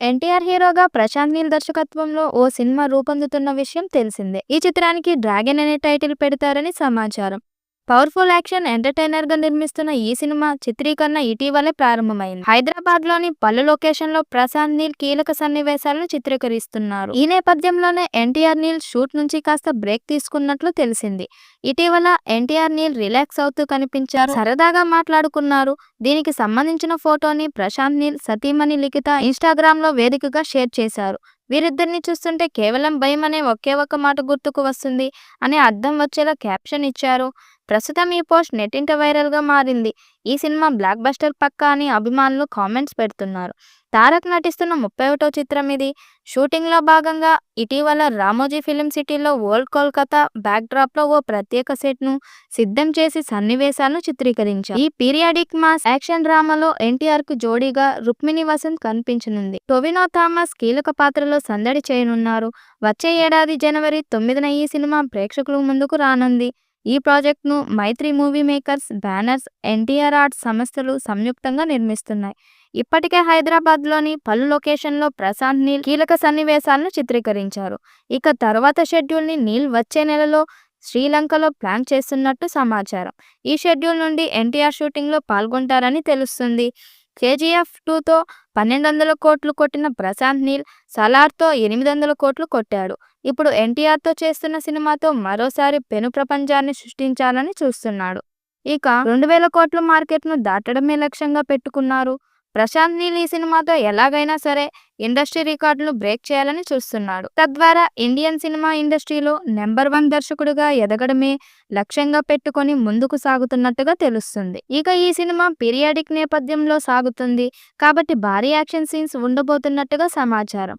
ఎన్టీఆర్ హీరోగా ప్రశాంత్ నీల్ దర్శకత్వంలో ఓ సినిమా రూపొందుతున్న విషయం తెలిసిందే. ఈ చిత్రానికి డ్రాగన్ అనే టైటిల్ పెడతారని సమాచారం. పవర్ఫుల్ యాక్షన్ ఎంటర్టైనర్ గా నిర్మిస్తున్న ఈ సినిమా చిత్రీకరణ ఇటీవలే ప్రారంభమైంది. హైదరాబాద్ లోని పలు లొకేషన్లో ప్రశాంత్ నీల్ కీలక సన్నివేశాలను చిత్రీకరిస్తున్నారు. ఈ నేపథ్యంలోనే ఎన్టీఆర్ నీల్ షూట్ నుంచి కాస్త బ్రేక్ తీసుకున్నట్లు తెలిసింది. ఇటీవల ఎన్టీఆర్ నీల్ రిలాక్స్ అవుతూ కనిపించారు, సరదాగా మాట్లాడుకున్నారు. దీనికి సంబంధించిన ఫోటోని ప్రశాంత్ నీల్ సతీమణి లిఖిత ఇన్స్టాగ్రామ్ లో వేదికగా షేర్ చేశారు. వీరిద్దరిని చూస్తుంటే కేవలం భయం అనే ఒకే ఒక్క మాట గుర్తుకు వస్తుంది అనే అర్థం వచ్చేలా క్యాప్షన్ ఇచ్చారు. ప్రస్తుతం ఈ పోస్ట్ నెట్టింట వైరల్ గా మారింది. ఈ సినిమా బ్లాక్ బస్టర్ పక్కా అని అభిమానులు కామెంట్స్ పెడుతున్నారు. తారక్ నటిస్తున్న 31వ చిత్రం ఇది. షూటింగ్ లో భాగంగా ఇటీవల రామోజీ ఫిలిం సిటీలో ఓల్డ్ కోల్కతా బ్యాక్ డ్రాప్ లో ఓ ప్రత్యేక సెట్ ను సిద్ధం చేసి సన్నివేశాలను చిత్రీకరించారు. ఈ పీరియాడిక్ మాస్ యాక్షన్ డ్రామాలో ఎన్టీఆర్ కు జోడీగా రుక్మిణి వసంత్ కనిపించనుంది. టొవినో థామస్ కీలక పాత్రలో సందడి చేయనున్నారు. వచ్చే ఏడాది జనవరి 9న ఈ సినిమా ప్రేక్షకుల ముందుకు రానుంది. ఈ ప్రాజెక్ట్ను Mythri movie makers banners, NTR arts సంస్థలు సంయుక్తంగా నిర్మిస్తున్నాయి. ఇప్పటికే హైదరాబాద్లోని పలు లొకేషన్లో ప్రశాంత్ నీల్ కీలక సన్నివేశాలను చిత్రీకరించారు. ఇక తర్వాత షెడ్యూల్ని నీల్ వచ్చే నెలలో శ్రీలంకలో ప్లాన్ చేస్తున్నట్టు సమాచారం. ఈ షెడ్యూల్ నుండి ఎన్టీఆర్ షూటింగ్లో పాల్గొంటారని తెలుస్తుంది. కేజీఎఫ్ 2తో 1200 కోట్లు కొట్టిన ప్రశాంత్ నీల్ సలార్తో 800 కోట్లు కొట్టాడు. ఇప్పుడు ఎన్టీఆర్తో చేస్తున్న సినిమాతో మరోసారి పెను ప్రపంచాన్ని సృష్టించాలని చూస్తున్నాడు. ఇక 2000 కోట్ల మార్కెట్ను దాటడమే లక్ష్యంగా పెట్టుకున్నారు. ప్రశాంత్ నీల్ ఈ సినిమాతో ఎలాగైనా సరే ఇండస్ట్రీ రికార్డులను బ్రేక్ చేయాలని చూస్తున్నాడు. తద్వారా ఇండియన్ సినిమా ఇండస్ట్రీలో నెంబర్ 1 దర్శకుడిగా ఎదగడమే లక్ష్యంగా పెట్టుకొని ముందుకు సాగుతున్నట్టుగా తెలుస్తుంది. ఇక ఈ సినిమా పీరియాడిక్ నేపథ్యంలో సాగుతుంది కాబట్టి భారీ యాక్షన్ సీన్స్ ఉండబోతున్నట్టుగా సమాచారం.